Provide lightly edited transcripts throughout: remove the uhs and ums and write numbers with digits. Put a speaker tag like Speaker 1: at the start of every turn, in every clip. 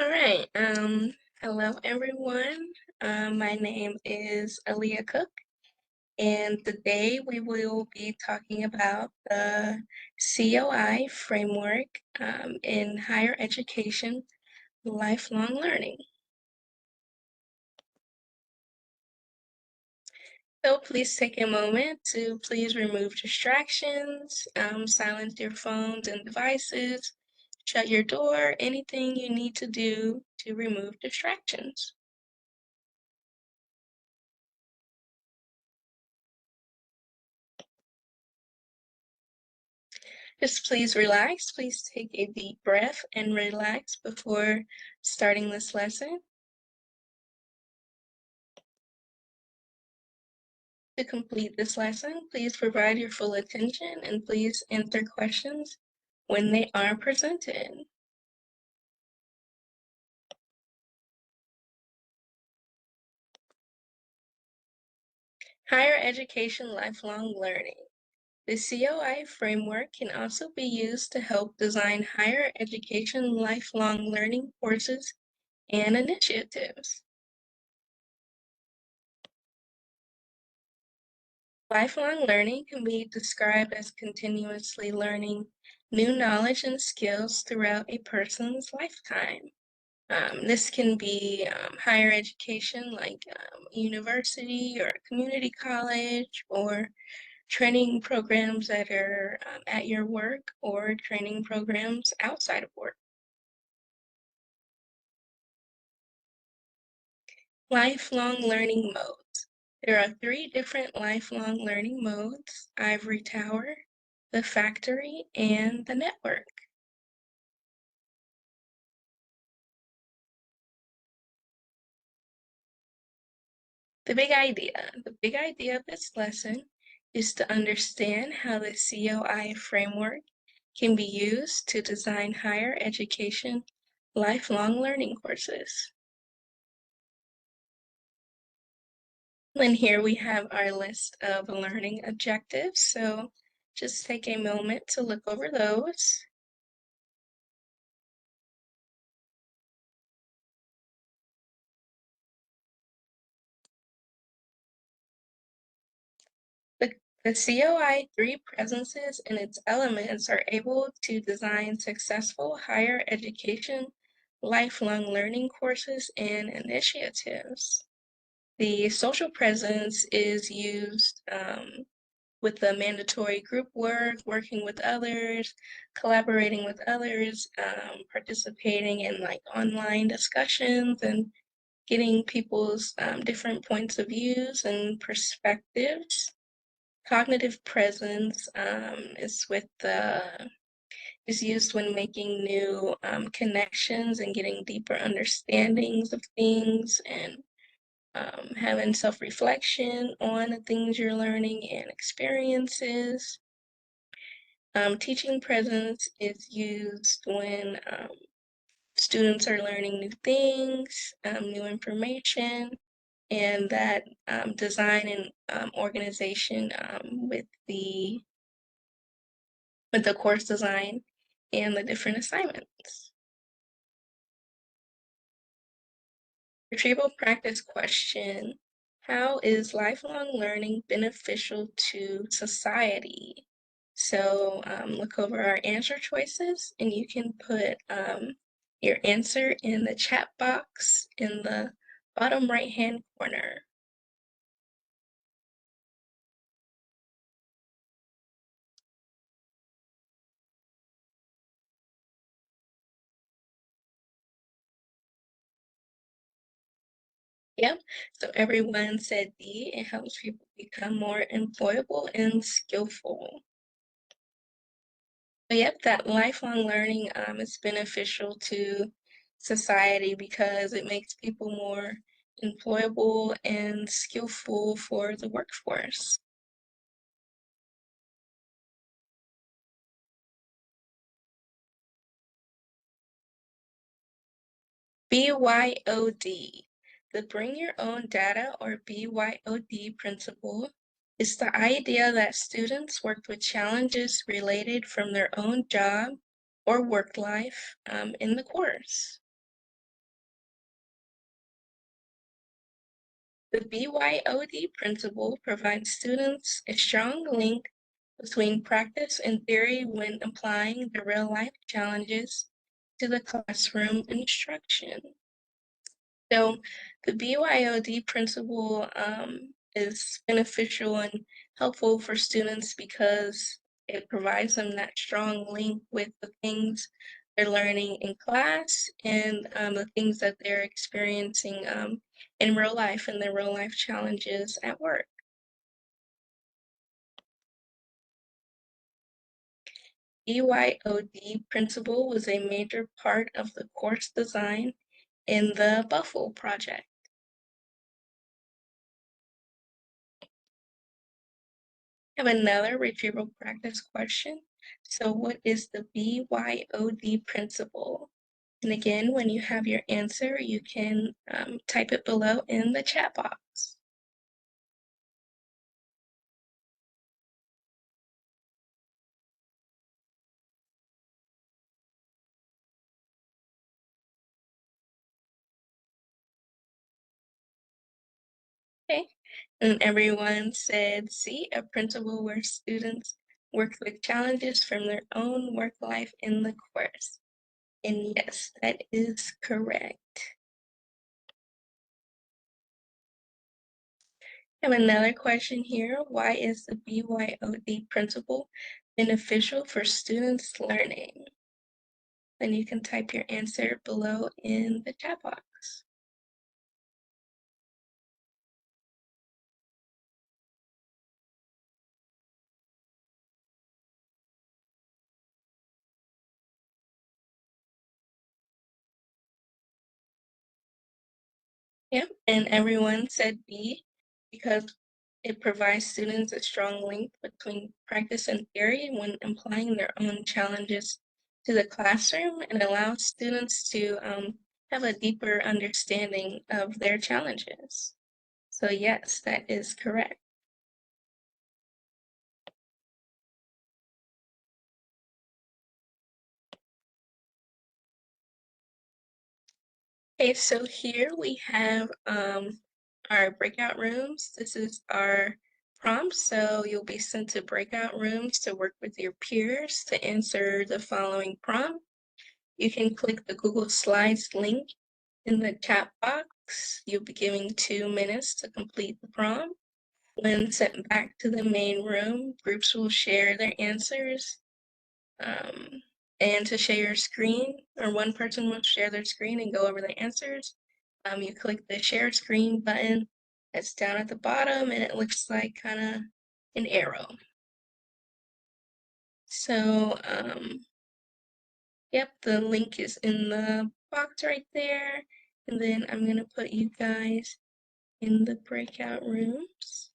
Speaker 1: All right. Hello everyone. My name is Aaliyah Cook, and today we will be talking about the CoI framework in higher education, lifelong learning. So please take a moment to please remove distractions, silence your phones and devices, shut your door, anything you need to do to remove distractions. Just please relax. Please take a deep breath and relax before starting this lesson. To complete this lesson, please provide your full attention and please answer questions when they are presented. Higher education lifelong learning. The CoI framework can also be used to help design higher education lifelong learning courses and initiatives. Lifelong learning can be described as continuously learning new knowledge and skills throughout a person's lifetime. This can be higher education like university or community college, or training programs that are at your work, or training programs outside of work. Lifelong learning modes. There are 3 different lifelong learning modes: Ivory Tower, the Factory, and the Network. The big idea. The big idea of this lesson is to understand how the CoI framework can be used to design higher education lifelong learning courses. And here we have our list of learning objectives, so just take a moment to look over those. The CoI 3 presences and its elements are able to design successful higher education lifelong learning courses and initiatives. The social presence is used with the mandatory group work, working with others, collaborating with others, participating in like online discussions, and getting people's different points of views and perspectives. Cognitive presence is used when making new connections and getting deeper understandings of things, and having self-reflection on the things you're learning and experiences. Teaching presence is used when students are learning new things, new information, and that design and organization with the course design and the different assignments. Retrieval practice question: how is lifelong learning beneficial to society? So look over our answer choices, and you can put your answer in the chat box in the bottom right-hand corner. Yep, so everyone said D. It helps people become more employable and skillful. But yep, that lifelong learning is beneficial to society because it makes people more employable and skillful for the workforce. BYOD. The Bring Your Own Data, or BYOD principle, is the idea that students work with challenges related from their own job or work life in the course. The BYOD principle provides students a strong link between practice and theory when applying the real-life challenges to the classroom instruction. So the BYOD principle is beneficial and helpful for students because it provides them that strong link with the things they're learning in class and the things that they're experiencing in real life and their real life challenges at work. BYOD principle was a major part of the course design in the Buffalo project. I have another retrieval practice question. So what is the BYOD principle? And again, when you have your answer, you can type it below in the chat box. Okay, and everyone said C, a principle where students work with challenges from their own work life in the course. And yes, that is correct. I have another question here. Why is the BYOD principle beneficial for students' learning? Then you can type your answer below in the chat box. Yep, and everyone said B because it provides students a strong link between practice and theory when applying their own challenges to the classroom and allows students to have a deeper understanding of their challenges. So yes, that is correct. Okay, so here we have our breakout rooms. This is our prompt, so you'll be sent to breakout rooms to work with your peers to answer the following prompt. You can click the Google Slides link in the chat box. You'll be given 2 minutes to complete the prompt. When sent back to the main room, groups will share their answers. And to share your screen, or one person will share their screen and go over the answers. You click the share screen button that's down at the bottom and it looks like kind of an arrow. So, yep, the link is in the box right there. And then I'm gonna put you guys in the breakout rooms.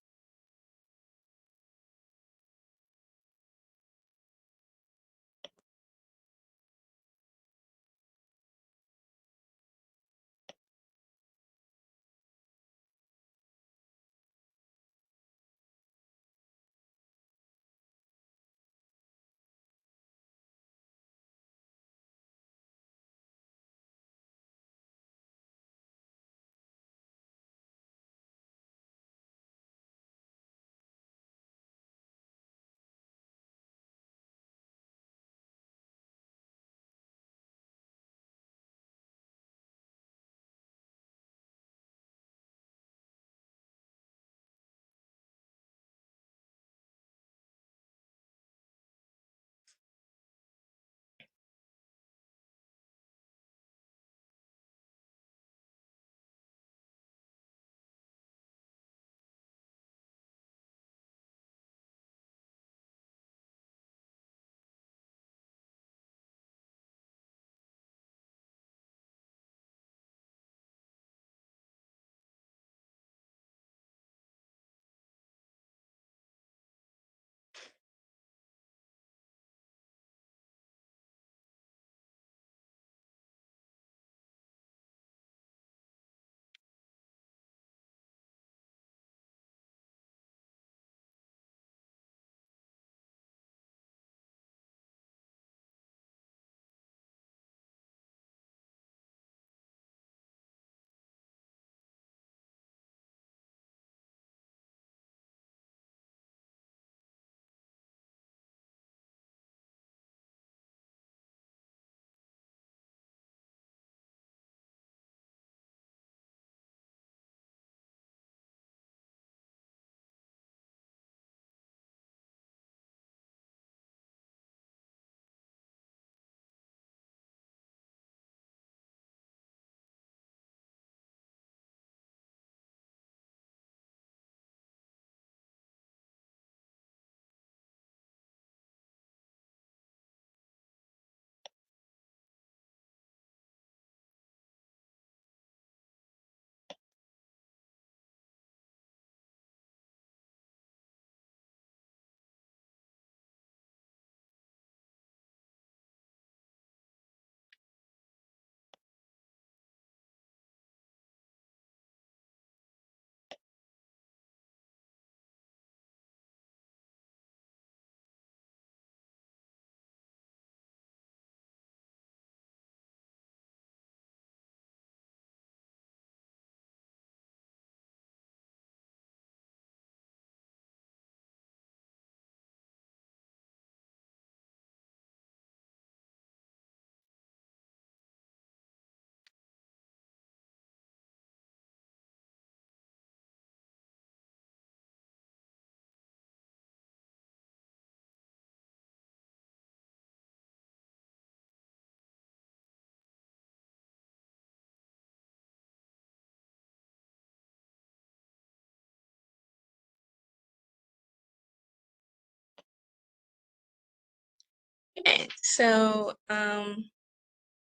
Speaker 1: Okay, so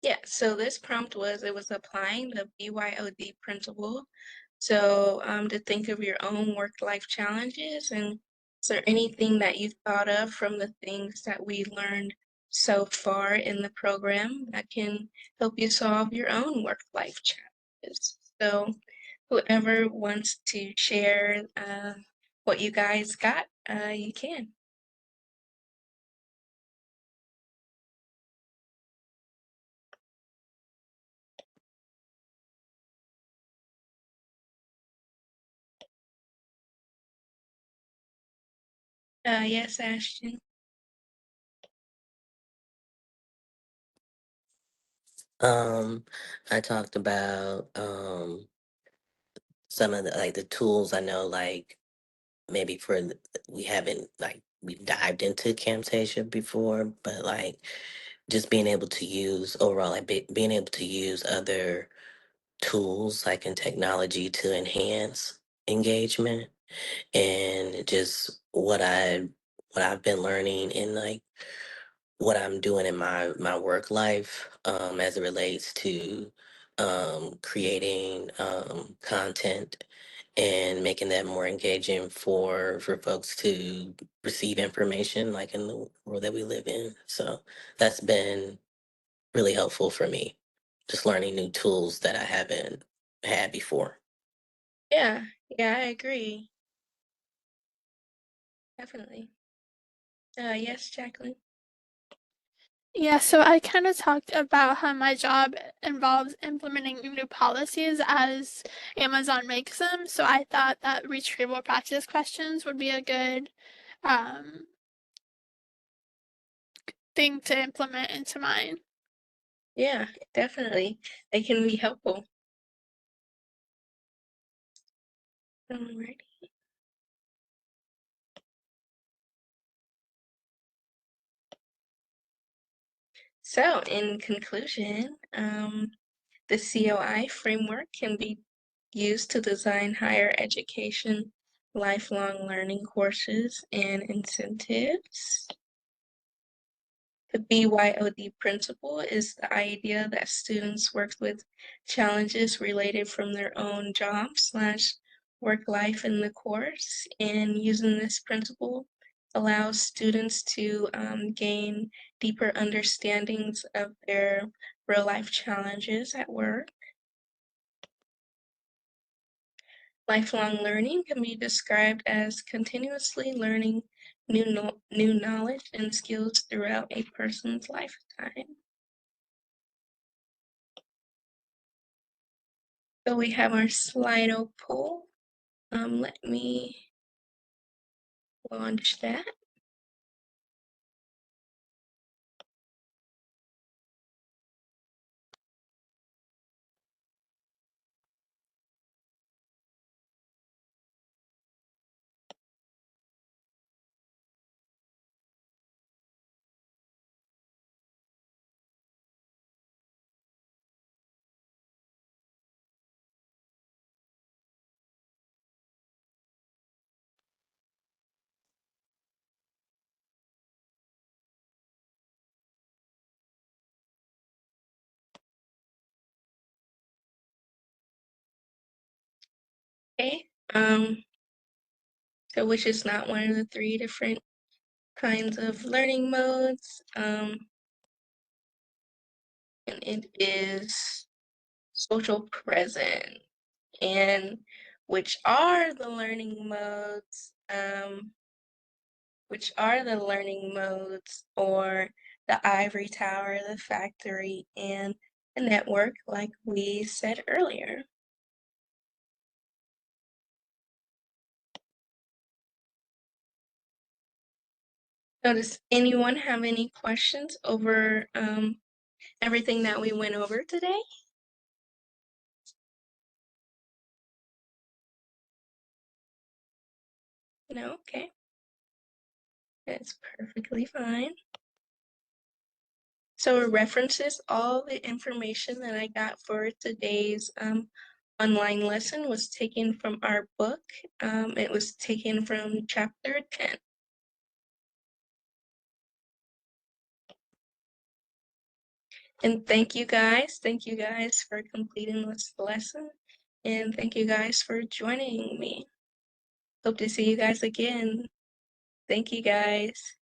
Speaker 1: yeah, so this prompt it was applying the BYOD principle. So to think of your own work-life challenges, and is there anything that you thought of from the things that we learned so far in the program that can help you solve your own work-life challenges? So whoever wants to share what you guys got, you can. Yes, Ashton.
Speaker 2: Um, I talked about some of the like the tools I know, like maybe we haven't like we've dived into Camtasia before, but like just being able to use overall, like being able to use other tools like in technology to enhance engagement, and just what I've been learning in like what I'm doing in my work life, as it relates to creating content and making that more engaging for folks to receive information like in the world that we live in. So that's been really helpful for me, just learning new tools that I haven't had before.
Speaker 1: Yeah, yeah, I agree. Definitely. Yes, Jacqueline.
Speaker 3: Yeah, so I kind of talked about how my job involves implementing new policies as Amazon makes them. So I thought that retrieval practice questions would be a good um, thing to implement into mine.
Speaker 1: Yeah, definitely. They can be helpful. Alright. So, in conclusion, the COI framework can be used to design higher education, lifelong learning courses, and incentives. The BYOD principle is the idea that students work with challenges related from their own job/work life in the course, and using this principle allows students to gain deeper understandings of their real life challenges at work. Lifelong learning can be described as continuously learning new knowledge and skills throughout a person's lifetime. So we have our Slido poll. Let me launch that. Okay. So which is not one of the three different kinds of learning modes. And it is social present. And which are the learning modes? Which are the learning modes, or the ivory tower, the factory, and the network, like we said earlier. So does anyone have any questions over everything that we went over today? No? Okay. That's perfectly fine. So it references all the information that I got for today's online lesson was taken from our book. It was taken from chapter 10. And thank you guys. Thank you guys for completing this lesson. And thank you guys for joining me. Hope to see you guys again. Thank you guys.